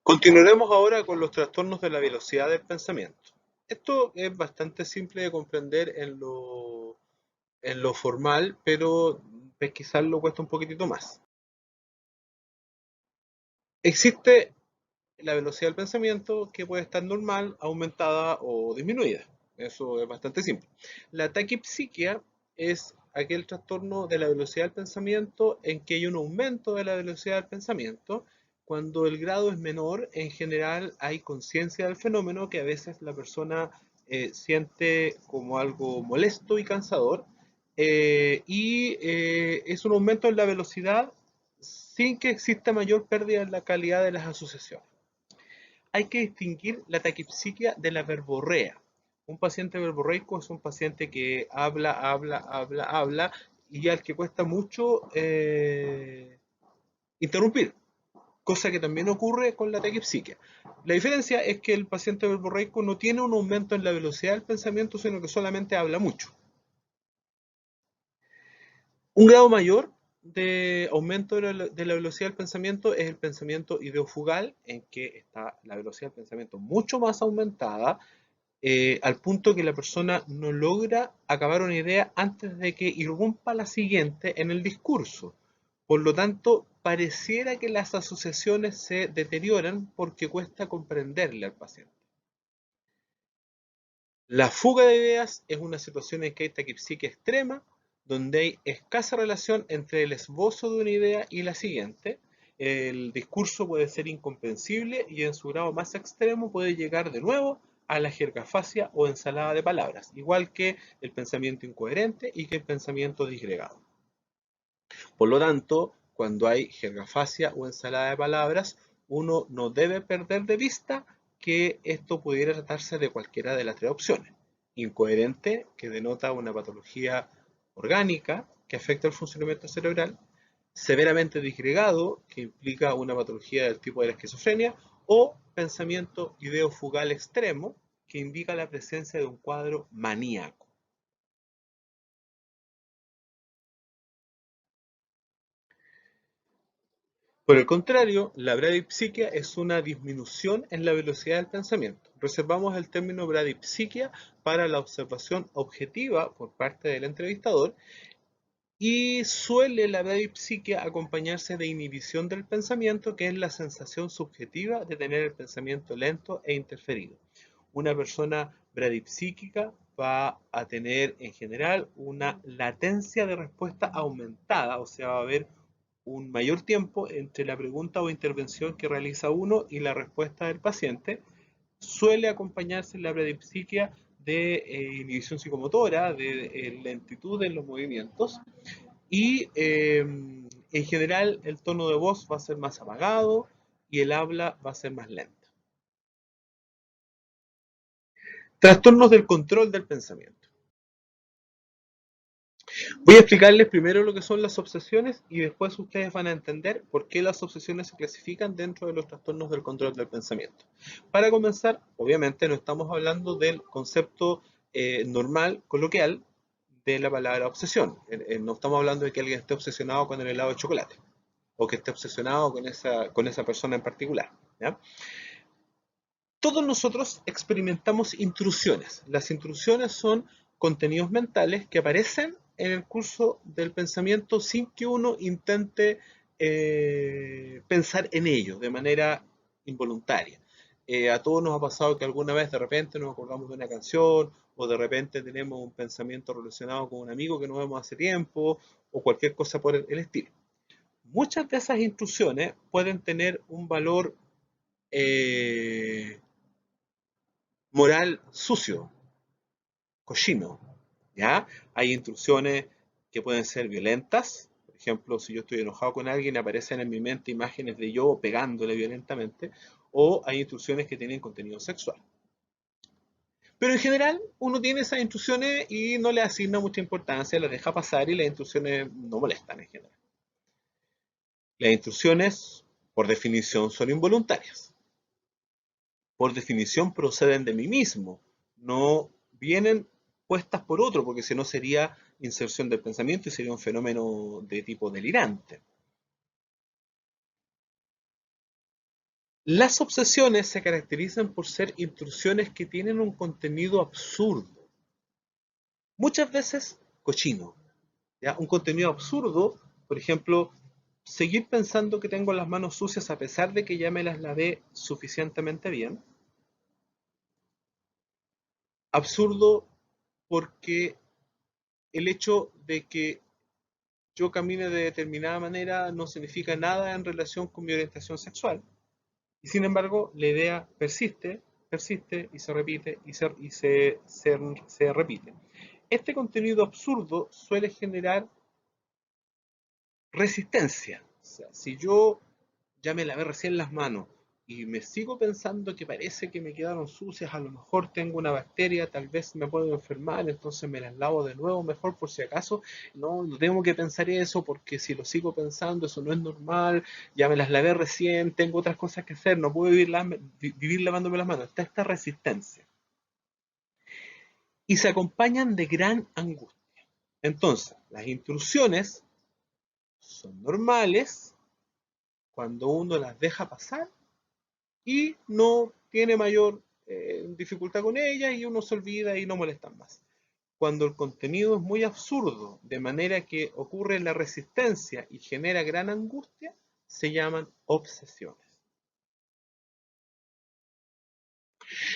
Continuaremos ahora con los trastornos de la velocidad del pensamiento. Esto es bastante simple de comprender en lo formal, pero pesquisarlo cuesta un poquitito más. Existe la velocidad del pensamiento que puede estar normal, aumentada o disminuida. Eso es bastante simple. La taquipsiquia es aquel trastorno de la velocidad del pensamiento en que hay un aumento de la velocidad del pensamiento. Cuando el grado es menor, en general hay conciencia del fenómeno que a veces la persona siente como algo molesto y cansador. Es un aumento en la velocidad sin que exista mayor pérdida en la calidad de las asociaciones. Hay que distinguir la taquipsiquia de la verborrea. Un paciente verborreico es un paciente que habla y al que cuesta mucho interrumpir, cosa que también ocurre con la taquipsiquia. La diferencia es que el paciente verborreico no tiene un aumento en la velocidad del pensamiento, sino que solamente habla mucho. Un grado mayor de aumento de la velocidad del pensamiento es el pensamiento ideofugal, en que está la velocidad del pensamiento mucho más aumentada, al punto que la persona no logra acabar una idea antes de que irrumpa la siguiente en el discurso. Por lo tanto, pareciera que las asociaciones se deterioran porque cuesta comprenderle al paciente. La fuga de ideas es una situación en que hay taquipsiquia extrema, donde hay escasa relación entre el esbozo de una idea y la siguiente. El discurso puede ser incomprensible y en su grado más extremo puede llegar de nuevo a la jergafasia o ensalada de palabras, igual que el pensamiento incoherente y que el pensamiento disgregado. Por lo tanto, cuando hay jergafasia o ensalada de palabras, uno no debe perder de vista que esto pudiera tratarse de cualquiera de las tres opciones. Incoherente, que denota una patología orgánica que afecta el funcionamiento cerebral; severamente disgregado, que implica una patología del tipo de la esquizofrenia; o pensamiento ideofugal extremo, que indica la presencia de un cuadro maníaco. Por el contrario, la bradipsiquia es una disminución en la velocidad del pensamiento. Reservamos el término bradipsiquia para la observación objetiva por parte del entrevistador, y suele la bradipsiquia acompañarse de inhibición del pensamiento, que es la sensación subjetiva de tener el pensamiento lento e interferido. Una persona bradipsíquica va a tener en general una latencia de respuesta aumentada, o sea, va a haber un mayor tiempo entre la pregunta o intervención que realiza uno y la respuesta del paciente. Suele acompañarse la bradipsiquia de inhibición psicomotora, de lentitud en los movimientos, y en general el tono de voz va a ser más apagado y el habla va a ser más lenta. Trastornos del control del pensamiento. Voy a explicarles primero lo que son las obsesiones y después ustedes van a entender por qué las obsesiones se clasifican dentro de los trastornos del control del pensamiento. Para comenzar, obviamente no estamos hablando del concepto normal, coloquial, de la palabra obsesión. No estamos hablando de que alguien esté obsesionado con el helado de chocolate o que esté obsesionado con esa persona en particular, ¿ya? Todos nosotros experimentamos intrusiones. Las intrusiones son contenidos mentales que aparecen en el curso del pensamiento sin que uno intente pensar en ellos de manera involuntaria. A todos nos ha pasado que alguna vez de repente nos acordamos de una canción, o de repente tenemos un pensamiento relacionado con un amigo que no vemos hace tiempo, o cualquier cosa por el estilo. Muchas de esas intrusiones pueden tener un valor eh, moral sucio, cochino, ¿ya? Hay intrusiones que pueden ser violentas. Por ejemplo, si yo estoy enojado con alguien, aparecen en mi mente imágenes de yo pegándole violentamente. O hay intrusiones que tienen contenido sexual. Pero en general, uno tiene esas intrusiones y no le asigna mucha importancia, las deja pasar y las intrusiones no molestan en general. Las intrusiones, por definición, son involuntarias. Por definición proceden de mí mismo, no vienen puestas por otro, porque si no sería inserción del pensamiento y sería un fenómeno de tipo delirante. Las obsesiones se caracterizan por ser intrusiones que tienen un contenido absurdo, muchas veces cochino, ¿ya? Un contenido absurdo, por ejemplo, seguir pensando que tengo las manos sucias a pesar de que ya me las lavé suficientemente bien. Absurdo porque el hecho de que yo camine de determinada manera no significa nada en relación con mi orientación sexual. Y sin embargo, la idea persiste, persiste y se repite y se repite. Este contenido absurdo suele generar resistencia. O sea, si yo ya me lavé recién las manos y me sigo pensando que parece que me quedaron sucias, a lo mejor tengo una bacteria, tal vez me puedo enfermar, entonces me las lavo de nuevo mejor por si acaso. No, no tengo que pensar eso porque si lo sigo pensando, eso no es normal, ya me las lavé recién, tengo otras cosas que hacer, no puedo vivir lavándome las manos. Está esta resistencia. Y se acompañan de gran angustia. Entonces, las intrusiones son normales cuando uno las deja pasar y no tiene mayor dificultad con ellas y uno se olvida y no molestan más. Cuando el contenido es muy absurdo, de manera que ocurre la resistencia y genera gran angustia, se llaman obsesiones.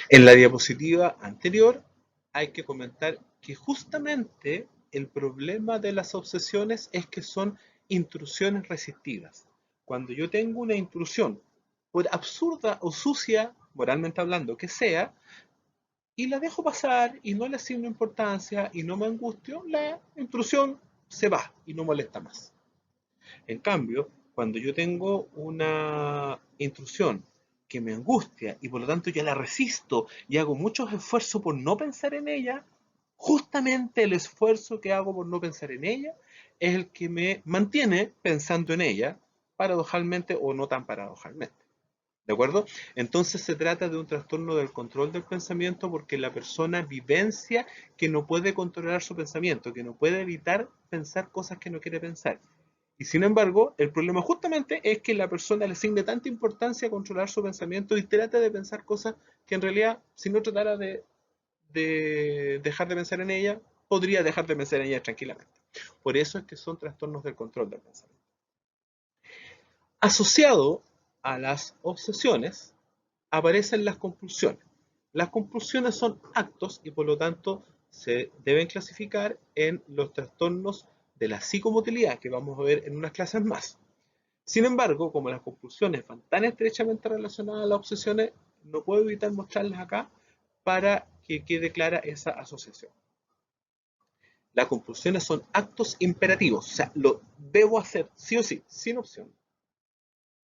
En la diapositiva anterior hay que comentar que justamente el problema de las obsesiones es que son intrusiones resistidas. Cuando yo tengo una intrusión, por absurda o sucia, moralmente hablando, que sea, y la dejo pasar y no le asigno importancia y no me angustio, la intrusión se va y no molesta más. En cambio, cuando yo tengo una intrusión que me angustia y por lo tanto ya la resisto y hago muchos esfuerzos por no pensar en ella, justamente el esfuerzo que hago por no pensar en ella es el que me mantiene pensando en ella, paradojalmente o no tan paradojalmente. ¿De acuerdo? Entonces se trata de un trastorno del control del pensamiento porque la persona vivencia que no puede controlar su pensamiento, que no puede evitar pensar cosas que no quiere pensar. Y sin embargo, el problema justamente es que la persona le asigne tanta importancia a controlar su pensamiento y trata de pensar cosas que en realidad, si no tratara de dejar de pensar en ella, podría dejar de pensar en ella tranquilamente. Por eso es que son trastornos del control del pensamiento. Asociado a las obsesiones aparecen las compulsiones. Las compulsiones son actos y por lo tanto se deben clasificar en los trastornos de la psicomotilidad que vamos a ver en unas clases más. Sin embargo, como las compulsiones van tan estrechamente relacionadas a las obsesiones, no puedo evitar mostrarlas acá para que quede clara esa asociación. Las compulsiones son actos imperativos, o sea, lo debo hacer sí o sí, sin opción,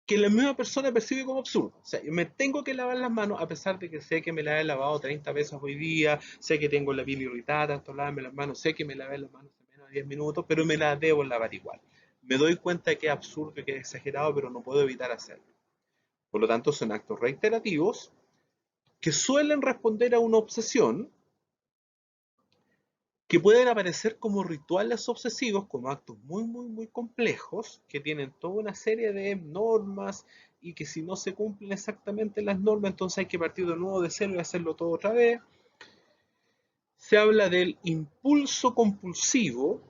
que la misma persona percibe como absurdo. O sea, yo me tengo que lavar las manos a pesar de que sé que me la he lavado 30 veces hoy día, sé que tengo la piel irritada, tanto lavarme las manos, sé que me lavé las manos en menos de 10 minutos, pero me las debo lavar igual. Me doy cuenta de que es absurdo y que es exagerado, pero no puedo evitar hacerlo. Por lo tanto, son actos reiterativos que suelen responder a una obsesión que pueden aparecer como rituales obsesivos, como actos muy, muy, muy complejos, que tienen toda una serie de normas y que si no se cumplen exactamente las normas, entonces hay que partir de nuevo de cero y hacerlo todo otra vez. Se habla del impulso compulsivo,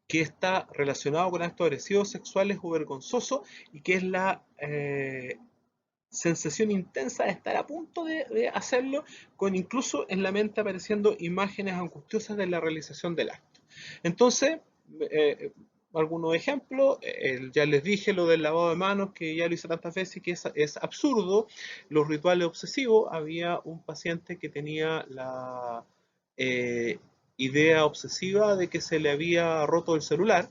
que está relacionado con actos agresivos, sexuales o vergonzosos, y que es la sensación intensa de estar a punto de hacerlo, con incluso en la mente apareciendo imágenes angustiosas de la realización del acto. Entonces, eh, algunos ejemplos, ya les dije lo del lavado de manos, que ya lo hice tantas veces que es absurdo. Los rituales obsesivos, había un paciente que tenía la eh, idea obsesiva de que se le había roto el celular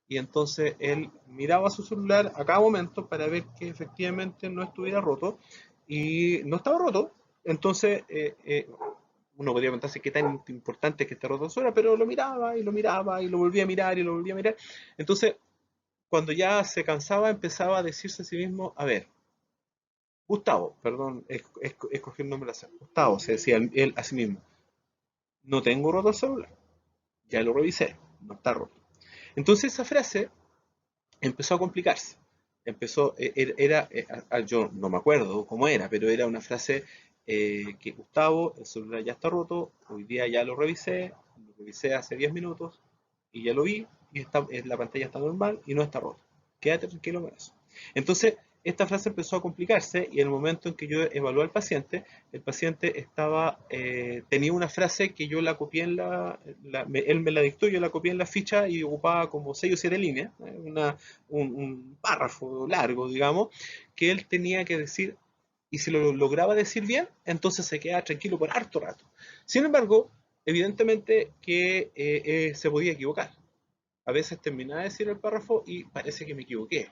y entonces él miraba su celular a cada momento para ver que efectivamente no estuviera roto y no estaba roto. Entonces, uno podría preguntarse qué tan importante es que esté roto el celular, pero lo miraba y lo miraba y lo volvía a mirar y lo volvía a mirar. Entonces, cuando ya se cansaba, empezaba a decirse a sí mismo, a ver, Gustavo, perdón, escogí un nombre al azar. Gustavo, se decía él a sí mismo, no tengo roto el celular, ya lo revisé, no está roto. Entonces esa frase empezó a complicarse. empezó, yo no me acuerdo cómo era, pero era una frase que Gustavo, el celular ya está roto, hoy día ya lo revisé hace 10 minutos y ya lo vi y la pantalla está normal y no está rota. Quédate tranquilo con eso. Entonces, esta frase empezó a complicarse y en el momento en que yo evalué al paciente, el paciente tenía una frase que yo la copié él me la dictó, yo la copié en la ficha y ocupaba como 6 o 7 líneas, un párrafo largo, digamos, que él tenía que decir, y si lo lograba decir bien, entonces se quedaba tranquilo por harto rato. Sin embargo, evidentemente que se podía equivocar. A veces terminaba de decir el párrafo y parece que me equivoqué.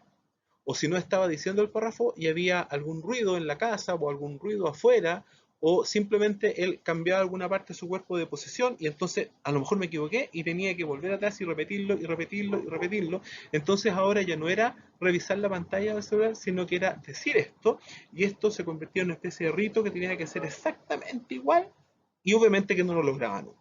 O si no estaba diciendo el párrafo y había algún ruido en la casa o algún ruido afuera, o simplemente él cambiaba alguna parte de su cuerpo de posición y entonces a lo mejor me equivoqué y tenía que volver atrás y repetirlo y repetirlo y repetirlo. Entonces ahora ya no era revisar la pantalla del celular, sino que era decir esto y esto se convirtió en una especie de rito que tenía que ser exactamente igual y obviamente que no lo lograba nunca.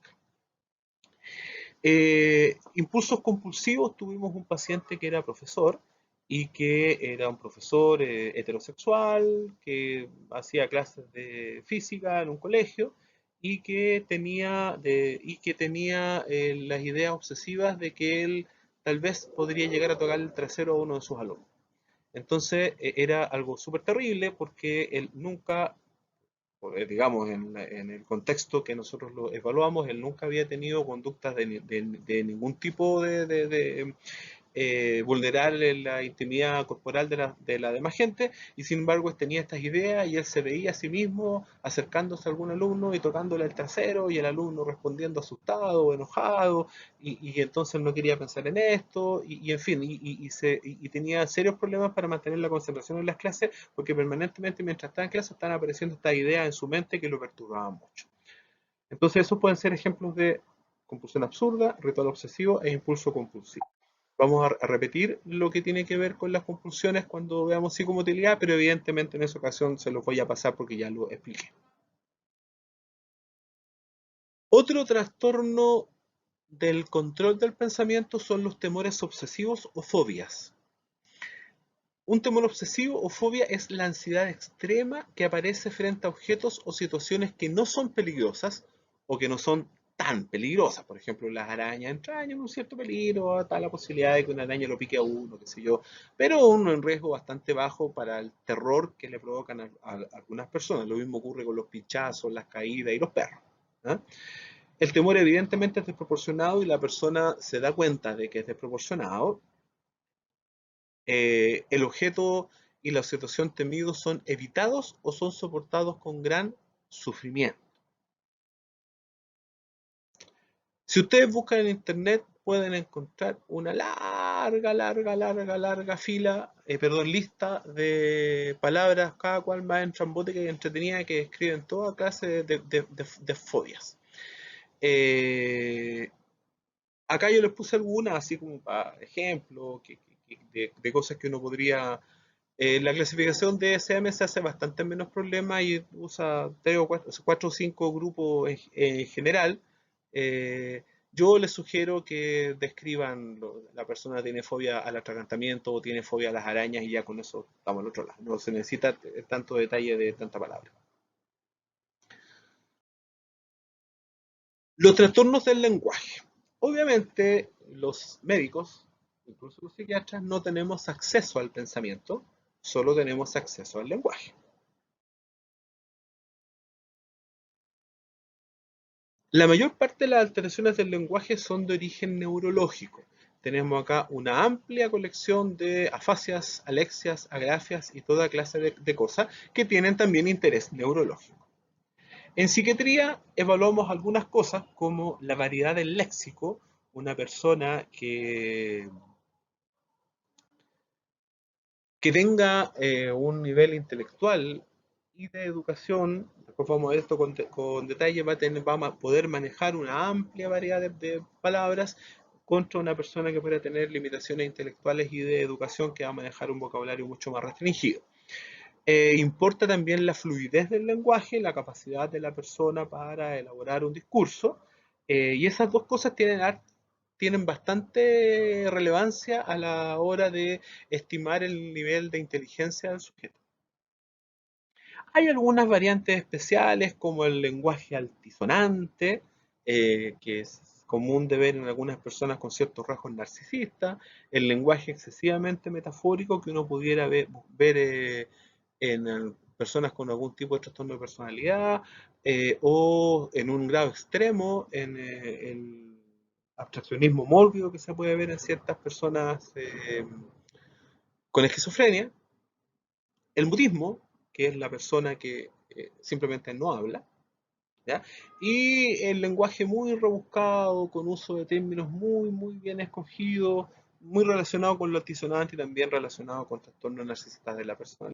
Impulsos compulsivos, tuvimos un paciente que era profesor y que era un profesor heterosexual, que hacía clases de física en un colegio y que tenía las ideas obsesivas de que él tal vez podría llegar a tocar el trasero a uno de sus alumnos. Entonces era algo súper terrible porque él nunca digamos, en el contexto que nosotros lo evaluamos, él nunca había tenido conductas de ningún tipo de vulnerar la intimidad corporal de la demás gente, y sin embargo tenía estas ideas y él se veía a sí mismo acercándose a algún alumno y tocándole el trasero y el alumno respondiendo asustado o enojado y entonces no quería pensar en esto y en fin, y tenía serios problemas para mantener la concentración en las clases porque permanentemente mientras estaba en clase estaban apareciendo estas ideas en su mente que lo perturbaban mucho. Entonces esos pueden ser ejemplos de compulsión absurda, ritual obsesivo e impulso compulsivo. Vamos a repetir lo que tiene que ver con las compulsiones cuando veamos psicomotilidad, pero evidentemente en esa ocasión se los voy a pasar porque ya lo expliqué. Otro trastorno del control del pensamiento son los temores obsesivos o fobias. Un temor obsesivo o fobia es la ansiedad extrema que aparece frente a objetos o situaciones que no son peligrosas o que no son tan peligrosas. Por ejemplo, las arañas entrañan un cierto peligro, está la posibilidad de que una araña lo pique a uno, qué sé yo, pero uno en riesgo bastante bajo para el terror que le provocan a algunas personas. Lo mismo ocurre con los pinchazos, las caídas y los perros. ¿Ah? El temor evidentemente es desproporcionado y la persona se da cuenta de que es desproporcionado. El objeto y la situación temidos son evitados o son soportados con gran sufrimiento. Si ustedes buscan en internet pueden encontrar una larga fila, lista de palabras, cada cual más entrambótica y entretenida que describen toda clase de fobias. Acá yo les puse algunas, así como para ejemplo, de cosas que uno podría. La clasificación de SM se hace bastante menos problema y usa 4 o 5 grupos en general. Eh, yo les sugiero que describan, la persona tiene fobia al atragantamiento o tiene fobia a las arañas y ya con eso estamos al otro lado. No se necesita tanto detalle de tanta palabra. Los trastornos del lenguaje. Obviamente los médicos, incluso los psiquiatras, no tenemos acceso al pensamiento, solo tenemos acceso al lenguaje. La mayor parte de las alteraciones del lenguaje son de origen neurológico. Tenemos acá una amplia colección de afasias, alexias, agrafias y toda clase de cosas que tienen también interés neurológico. En psiquiatría evaluamos algunas cosas como la variedad del léxico, una persona que tenga un nivel intelectual y de educación, después vamos a ver esto con detalle, va a poder manejar una amplia variedad de palabras contra una persona que pueda tener limitaciones intelectuales y de educación que va a manejar un vocabulario mucho más restringido. Importa también la fluidez del lenguaje, la capacidad de la persona para elaborar un discurso, y esas dos cosas tienen bastante relevancia a la hora de estimar el nivel de inteligencia del sujeto. Hay algunas variantes especiales como el lenguaje altisonante, que es común de ver en algunas personas con ciertos rasgos narcisistas, el lenguaje excesivamente metafórico que uno pudiera ver en personas con algún tipo de trastorno de personalidad, o en un grado extremo en el abstraccionismo mórbido que se puede ver en ciertas personas con esquizofrenia, el mutismo, que es la persona que simplemente no habla, ¿ya? Y el lenguaje muy rebuscado, con uso de términos muy bien escogidos, muy relacionado con lo altisonante y también relacionado con trastornos narcisistas de la persona.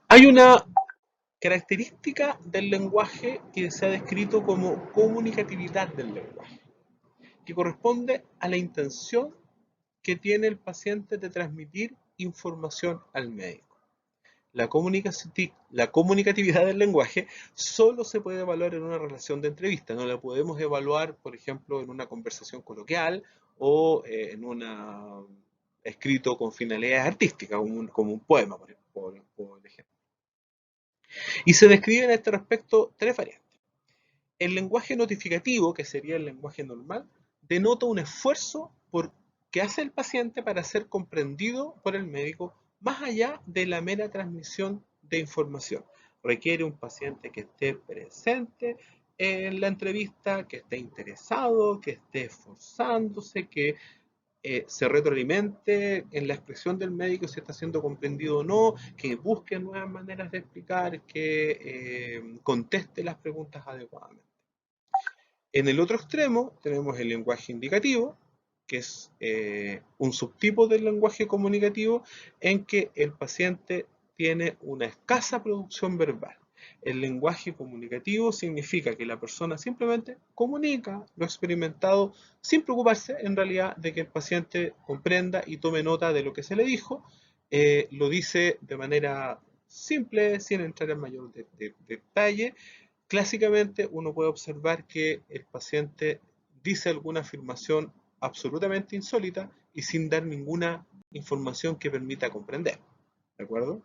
Hay una característica del lenguaje que se ha descrito como comunicatividad del lenguaje, que corresponde a la intención que tiene el paciente de transmitir información al médico. La comunicatividad del lenguaje solo se puede evaluar en una relación de entrevista, no la podemos evaluar, por ejemplo, en una conversación coloquial o en un escrito con finalidades artísticas, como un poema, por ejemplo. Y se describen a este respecto tres variantes. El lenguaje notificativo, que sería el lenguaje normal, denota un esfuerzo que hace el paciente para ser comprendido por el médico más allá de la mera transmisión de información. Requiere un paciente que esté presente en la entrevista, que esté interesado, que esté esforzándose, que se retroalimente en la expresión del médico si está siendo comprendido o no, que busque nuevas maneras de explicar, que conteste las preguntas adecuadamente. En el otro extremo tenemos el lenguaje indicativo, que es un subtipo del lenguaje comunicativo en que el paciente tiene una escasa producción verbal. El lenguaje comunicativo significa que la persona simplemente comunica lo experimentado sin preocuparse en realidad de que el paciente comprenda y tome nota de lo que se le dijo. Lo dice de manera simple, sin entrar en mayor detalle. Clásicamente uno puede observar que el paciente dice alguna afirmación absolutamente insólita y sin dar ninguna información que permita comprender. ¿De acuerdo?